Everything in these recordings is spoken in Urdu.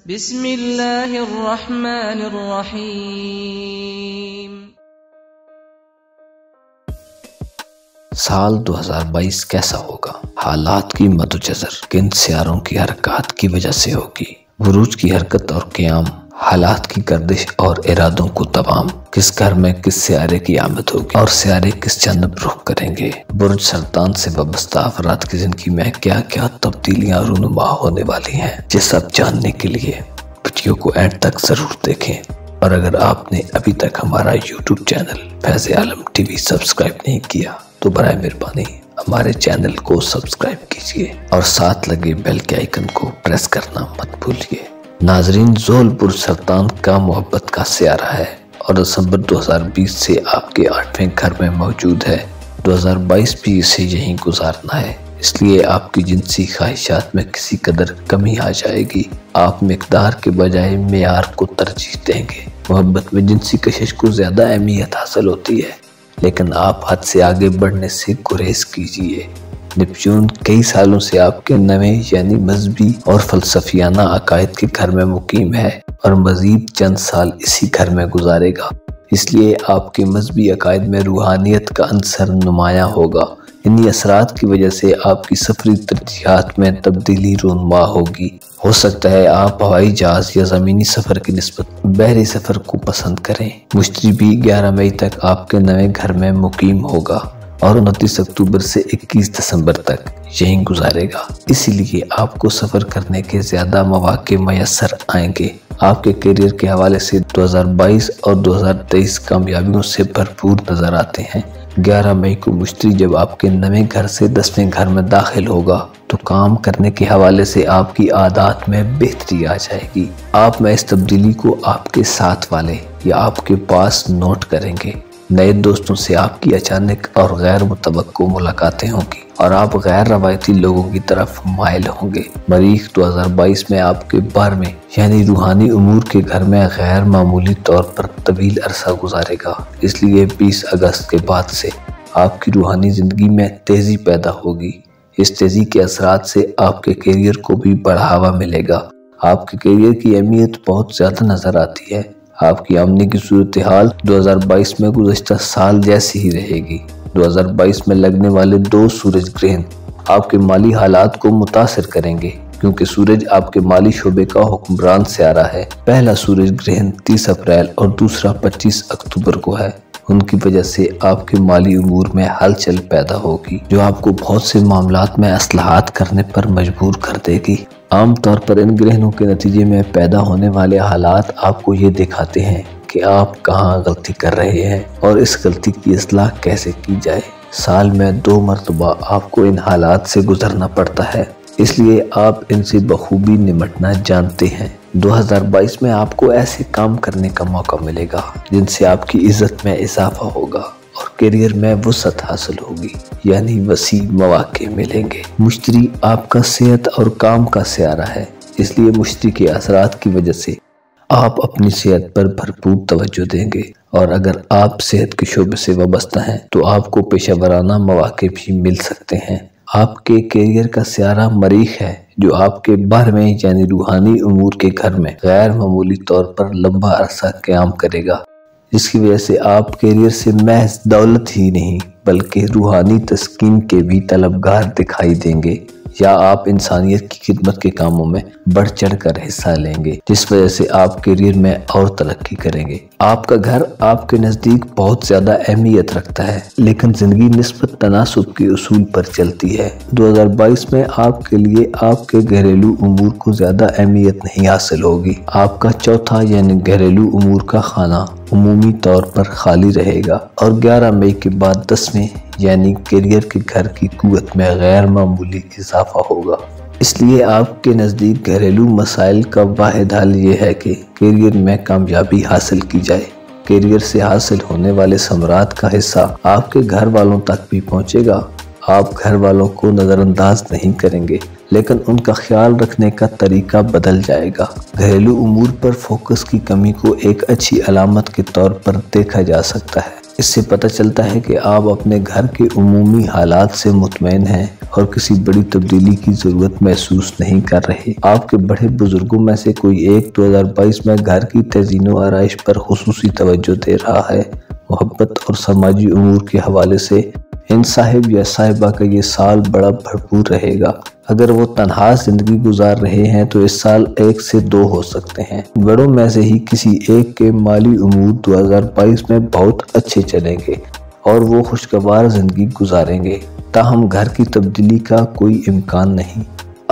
بسم اللہ الرحمن الرحیم۔ سال 2022 کیسا ہوگا؟ حالات کی مدوجزر کن سیاروں کی حرکات کی وجہ سے ہوگی؟ بروج کی حرکت اور قیام، حالات کی گردش اور ارادوں کو تمام، کس گھر میں کس سیارے کی آمد ہوگی اور سیارے کس جانب رخ کریں گے؟ برج سرطان سے وابستہ افراد کی زندگی میں کیا کیا تبدیلیاں رونما ہونے والی ہیں، یہ سب جاننے کے لیے ویڈیو کو اینڈ تک ضرور دیکھیں۔ اور اگر آپ نے ابھی تک ہمارا یوٹیوب چینل فیض عالم ٹی وی سبسکرائب نہیں کیا تو برائے مہربانی ہمارے چینل کو سبسکرائب کیجیے اور ساتھ لگے بیل کے آئیکن کو پریس کرنا مت بھولیے۔ ناظرین، ذول برج سرطان کا محبت کا سیارہ ہے اور دسمبر 2020 سے آپ کے 8ویں گھر میں موجود ہے۔ 2022 بھی اسے یہیں گزارنا ہے، اس لیے آپ کی جنسی خواہشات میں کسی قدر کمی آ جائے گی۔ آپ مقدار کے بجائے معیار کو ترجیح دیں گے۔ محبت میں جنسی کشش کو زیادہ اہمیت حاصل ہوتی ہے، لیکن آپ حد سے آگے بڑھنے سے گریز کیجیے۔ نیپچون کئی سالوں سے آپ کے نویں یعنی مذہبی اور فلسفیانہ عقائد کے گھر میں مقیم ہے اور مزید چند سال اسی گھر میں گزارے گا، اس لیے آپ کے مذہبی عقائد میں روحانیت کا عنصر نمایاں ہوگا۔ انہی اثرات کی وجہ سے آپ کی سفری ترجیحات میں تبدیلی رونما ہوگی۔ ہو سکتا ہے آپ ہوائی جہاز یا زمینی سفر کی نسبت بحری سفر کو پسند کریں۔ مشتری بھی 11 مئی تک آپ کے نویں گھر میں مقیم ہوگا اور 29 اکتوبر سے 21 دسمبر تک یہیں گزارے گا، اسی لیے آپ کو سفر کرنے کے زیادہ مواقع میسر آئیں گے۔ آپ کے کیریئر کے حوالے سے 2022 اور 2023 کامیابیوں سے بھرپور نظر آتے ہیں۔ 11 مئی کو مشتری جب آپ کے نویں گھر سے 10ویں گھر میں داخل ہوگا تو کام کرنے کے حوالے سے آپ کی عادات میں بہتری آ جائے گی۔ آپ میں اس تبدیلی کو آپ کے ساتھ والے یا آپ کے پاس نوٹ کریں گے۔ نئے دوستوں سے آپ کی اچانک اور غیر متوقع ملاقاتیں ہوں گی اور آپ غیر روایتی لوگوں کی طرف مائل ہوں گے۔ مریخ 2022 میں آپ کے 12ویں یعنی روحانی امور کے گھر میں غیر معمولی طور پر طویل عرصہ گزارے گا، اس لیے 20 اگست کے بعد سے آپ کی روحانی زندگی میں تیزی پیدا ہوگی۔ اس تیزی کے اثرات سے آپ کے کیریئر کو بھی بڑھاوا ملے گا۔ آپ کے کیریئر کی اہمیت بہت زیادہ نظر آتی ہے۔ آپ کی آمدنی کی صورتحال 2022 میں گزشتہ سال جیسی ہی رہے گی۔ 2022 میں لگنے والے 2 سورج گرہن آپ کے مالی حالات کو متاثر کریں گے، کیونکہ سورج آپ کے مالی شعبے کا حکمران سیارہ ہے۔ پہلا سورج گرہن 30 اپریل اور دوسرا 25 اکتوبر کو ہے۔ ان کی وجہ سے آپ کے مالی امور میں ہلچل پیدا ہوگی، جو آپ کو بہت سے معاملات میں اصلاحات کرنے پر مجبور کر دے گی۔ عام طور پر ان گرہنوں کے نتیجے میں پیدا ہونے والے حالات آپ کو یہ دکھاتے ہیں کہ آپ کہاں غلطی کر رہے ہیں اور اس غلطی کی اصلاح کیسے کی جائے۔ سال میں 2 مرتبہ آپ کو ان حالات سے گزرنا پڑتا ہے، اس لیے آپ ان سے بخوبی نمٹنا جانتے ہیں۔ 2022 میں آپ کو ایسے کام کرنے کا موقع ملے گا جن سے آپ کی عزت میں اضافہ ہوگا اور کیریئر میں وسعت حاصل ہوگی، یعنی وسیع مواقع ملیں گے۔ مشتری آپ کا صحت اور کام کا سیارہ ہے، اس لیے مشتری کے اثرات کی وجہ سے آپ اپنی صحت پر بھرپور توجہ دیں گے، اور اگر آپ صحت کے شعبے سے وابستہ ہیں تو آپ کو پیشہ ورانہ مواقع بھی مل سکتے ہیں۔ آپ کے کیریئر کا سیارہ مریخ ہے، جو آپ کے 12ویں یعنی روحانی امور کے گھر میں غیر معمولی طور پر لمبا عرصہ قیام کرے گا، جس کی وجہ سے آپ کیریئر سے محض دولت ہی نہیں بلکہ روحانی تسکین کے بھی طلبگار دکھائی دیں گے، یا آپ انسانیت کی خدمت کے کاموں میں بڑھ چڑھ کر حصہ لیں گے، جس وجہ سے آپ کیریئر میں اور ترقی کریں گے۔ آپ کا گھر آپ کے نزدیک بہت زیادہ اہمیت رکھتا ہے، لیکن زندگی نسبت تناسب کے اصول پر چلتی ہے۔ 2022 میں آپ کے لیے آپ کے گھریلو امور کو زیادہ اہمیت نہیں حاصل ہوگی۔ آپ کا 4تھا یعنی گھریلو امور کا خانہ عمومی طور پر خالی رہے گا، اور 11 مئی کے بعد 10ویں یعنی کیریئر کے گھر کی قوت میں غیر معمولی اضافہ ہوگا۔ اس لیے آپ کے نزدیک گھریلو مسائل کا واحد حل یہ ہے کہ کیریئر میں کامیابی حاصل کی جائے۔ کیریئر سے حاصل ہونے والے ثمرات کا حصہ آپ کے گھر والوں تک بھی پہنچے گا۔ آپ گھر والوں کو نظر انداز نہیں کریں گے، لیکن ان کا خیال رکھنے کا طریقہ بدل جائے گا۔ گھریلو امور پر فوکس کی کمی کو ایک اچھی علامت کے طور پر دیکھا جا سکتا ہے۔ اس سے پتہ چلتا ہے کہ آپ اپنے گھر کے عمومی حالات سے مطمئن ہیں اور کسی بڑی تبدیلی کی ضرورت محسوس نہیں کر رہے۔ آپ کے بڑے بزرگوں میں سے کوئی ایک 2022 میں گھر کی تزئین و آرائش پر خصوصی توجہ دے رہا ہے۔ محبت اور سماجی امور کے حوالے سے ان صاحب یا صاحبہ کا یہ سال بڑا بھرپور رہے گا۔ اگر وہ تنہا زندگی گزار رہے ہیں تو اس سال 1 سے 2 ہو سکتے ہیں۔ بڑوں میں سے ہی کسی ایک کے مالی امور 2022 میں بہت اچھے چلیں گے اور وہ خوشگوار زندگی گزاریں گے، تاہم گھر کی تبدیلی کا کوئی امکان نہیں۔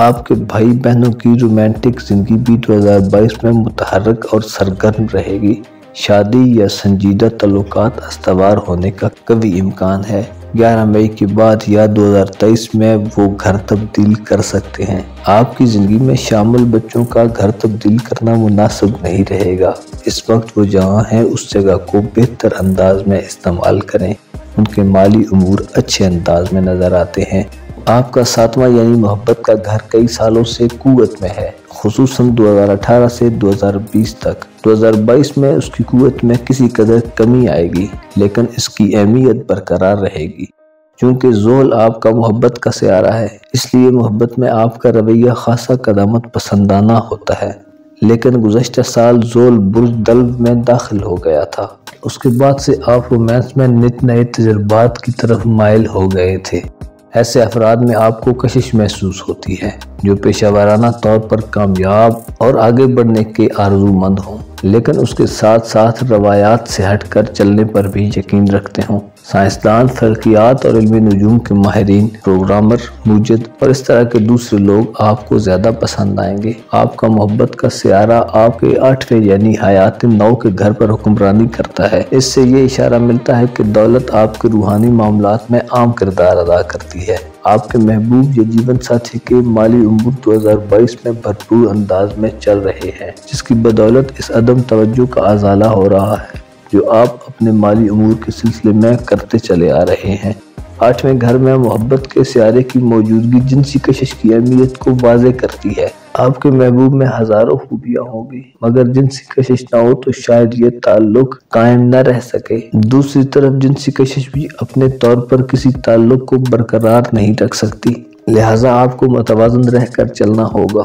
آپ کے بھائی بہنوں کی رومانٹک زندگی بھی 2022 میں متحرک اور سرگرم رہے گی۔ شادی یا سنجیدہ تعلقات استوار ہونے کا قوی امکان ہے۔ 11 مئی کے بعد یا 2023 میں وہ گھر تبدیل کر سکتے ہیں۔ آپ کی زندگی میں شامل بچوں کا گھر تبدیل کرنا مناسب نہیں رہے گا۔ اس وقت وہ جہاں ہیں اس جگہ کو بہتر انداز میں استعمال کریں۔ ان کے مالی امور اچھے انداز میں نظر آتے ہیں۔ آپ کا 7واں یعنی محبت کا گھر کئی سالوں سے قوت میں ہے، خصوصاً 2018 سے 2020 تک۔ 2022 میں اس کی قوت میں کسی قدر کمی آئے گی، لیکن اس کی اہمیت برقرار رہے گی۔ چونکہ زحل آپ کا محبت کا سیارہ ہے، اس لیے محبت میں آپ کا رویہ خاصا قدامت پسندانہ ہوتا ہے۔ لیکن گزشتہ سال زحل برج دلو میں داخل ہو گیا تھا۔ اس کے بعد سے آپ رومانس میں نت نئے تجربات کی طرف مائل ہو گئے تھے۔ ایسے افراد میں آپ کو کشش محسوس ہوتی ہے جو پیشہ ورانہ طور پر کامیاب اور آگے بڑھنے کے آرزو مند ہوں، لیکن اس کے ساتھ ساتھ روایات سے ہٹ کر چلنے پر بھی یقین رکھتے ہوں۔ سائنسدان، فلکیات اور علم نجوم کے ماہرین، پروگرامر، موجد اور اس طرح کے دوسرے لوگ آپ کو زیادہ پسند آئیں گے۔ آپ کا محبت کا سیارہ آپ کے 8ویں یعنی حیات نو کے گھر پر حکمرانی کرتا ہے۔ اس سے یہ اشارہ ملتا ہے کہ دولت آپ کے روحانی معاملات میں اہم کردار ادا کرتی ہے۔ آپ کے محبوب یا جیون ساتھی کے مالی امور 2022 میں بھرپور انداز میں چل رہے ہیں، جس کی بدولت اس عدم توجہ کا ازالہ ہو رہا ہے جو آپ اپنے مالی امور کے سلسلے میں کرتے چلے آ رہے ہیں۔ 8ویں گھر میں محبت کے سیارے کی موجودگی جنسی کشش کی اہمیت کو واضح کرتی ہے۔ آپ کے محبوب میں ہزاروں خوبیاں ہوں گی، مگر جنسی کشش نہ ہو تو شاید یہ تعلق قائم نہ رہ سکے۔ دوسری طرف جنسی کشش بھی اپنے طور پر کسی تعلق کو برقرار نہیں رکھ سکتی، لہٰذا آپ کو متوازن رہ کر چلنا ہوگا۔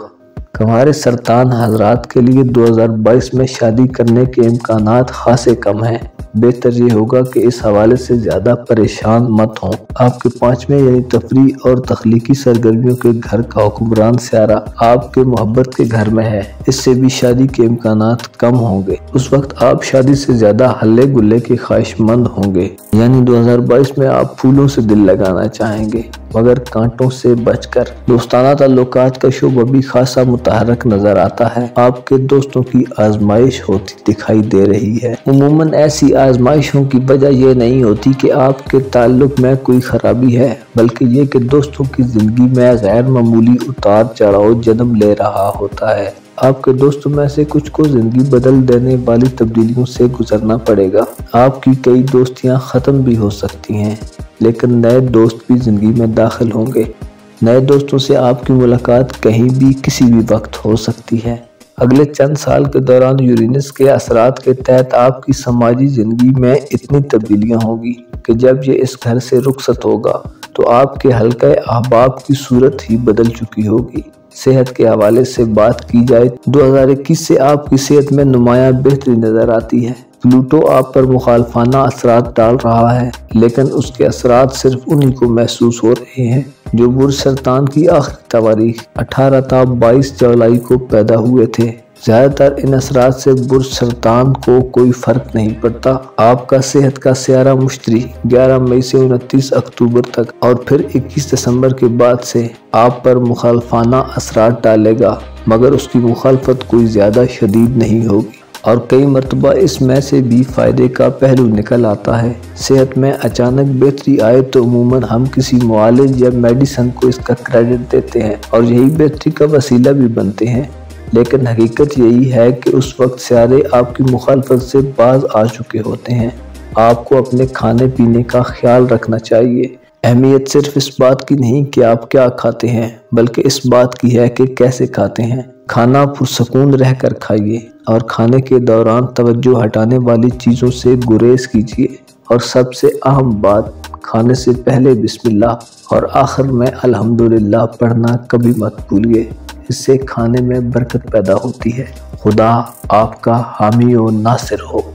ہمارے سرطان حضرات کے لیے 2022 میں شادی کرنے کے امکانات خاصے کم ہیں۔ بہتر یہ ہوگا کہ اس حوالے سے زیادہ پریشان مت ہوں۔ آپ کے 5ویں یعنی تفریح اور تخلیقی سرگرمیوں کے گھر کا حکمران سیارہ آپ کے محبت کے گھر میں ہے، اس سے بھی شادی کے امکانات کم ہوں گے۔ اس وقت آپ شادی سے زیادہ ہلے گلے کے خواہش مند ہوں گے، یعنی 2022 میں آپ پھولوں سے دل لگانا چاہیں گے مگر کانٹوں سے بچ کر۔ دوستانہ تعلقات کا شعبہ بھی خاصا متحرک نظر آتا ہے۔ آپ کے دوستوں کی آزمائش ہوتی دکھائی دے رہی ہے۔ عموماً ایسی آزمائشوں کی وجہ یہ نہیں ہوتی کہ آپ کے تعلق میں کوئی خرابی ہے، بلکہ یہ کہ دوستوں کی زندگی میں غیر معمولی اتار چڑھاؤ جنم لے رہا ہوتا ہے۔ آپ کے دوستوں میں سے کچھ کو زندگی بدل دینے والی تبدیلیوں سے گزرنا پڑے گا۔ آپ کی کئی دوستیاں ختم بھی ہو سکتی ہیں، لیکن نئے دوست بھی زندگی میں داخل ہوں گے۔ نئے دوستوں سے آپ کی ملاقات کہیں بھی کسی بھی وقت ہو سکتی ہے۔ اگلے چند سال کے دوران یورینس کے اثرات کے تحت آپ کی سماجی زندگی میں اتنی تبدیلیاں ہوں گی کہ جب یہ اس گھر سے رخصت ہوگا تو آپ کے حلقہ احباب کی صورت ہی بدل چکی ہوگی۔ صحت کے حوالے سے بات کی جائے 2021 سے آپ کی صحت میں نمایاں بہتری نظر آتی ہے۔ پلوٹو آپ پر مخالفانہ اثرات ڈال رہا ہے، لیکن اس کے اثرات صرف انہی کو محسوس ہو رہے ہیں جو برج سرطان کی آخری تواریخ 18 تا 22 جولائی کو پیدا ہوئے تھے۔ زیادہ تر ان اثرات سے برج سرطان کو کوئی فرق نہیں پڑتا۔ آپ کا صحت کا سیارہ مشتری 11 مئی سے 29 اکتوبر تک اور پھر 21 دسمبر کے بعد سے آپ پر مخالفانہ اثرات ڈالے گا، مگر اس کی مخالفت کوئی زیادہ شدید نہیں ہوگی اور کئی مرتبہ اس میں سے بھی فائدے کا پہلو نکل آتا ہے۔ صحت میں اچانک بہتری آئے تو عموماً ہم کسی معالج یا میڈیسن کو اس کا کریڈٹ دیتے ہیں اور یہی بہتری کا وسیلہ بھی بنتے ہیں، لیکن حقیقت یہی ہے کہ اس وقت سیارے آپ کی مخالفت سے باز آ چکے ہوتے ہیں۔ آپ کو اپنے کھانے پینے کا خیال رکھنا چاہیے۔ اہمیت صرف اس بات کی نہیں کہ آپ کیا کھاتے ہیں، بلکہ اس بات کی ہے کہ کیسے کھاتے ہیں۔ کھانا پرسکون رہ کر کھائیے اور کھانے کے دوران توجہ ہٹانے والی چیزوں سے گریز کیجیے اور سب سے اہم بات، کھانے سے پہلے بسم اللہ اور آخر میں الحمدللہ پڑھنا کبھی مت بھولیے، اس سے کھانے میں برکت پیدا ہوتی ہے۔ خدا آپ کا حامی و ناصر ہو۔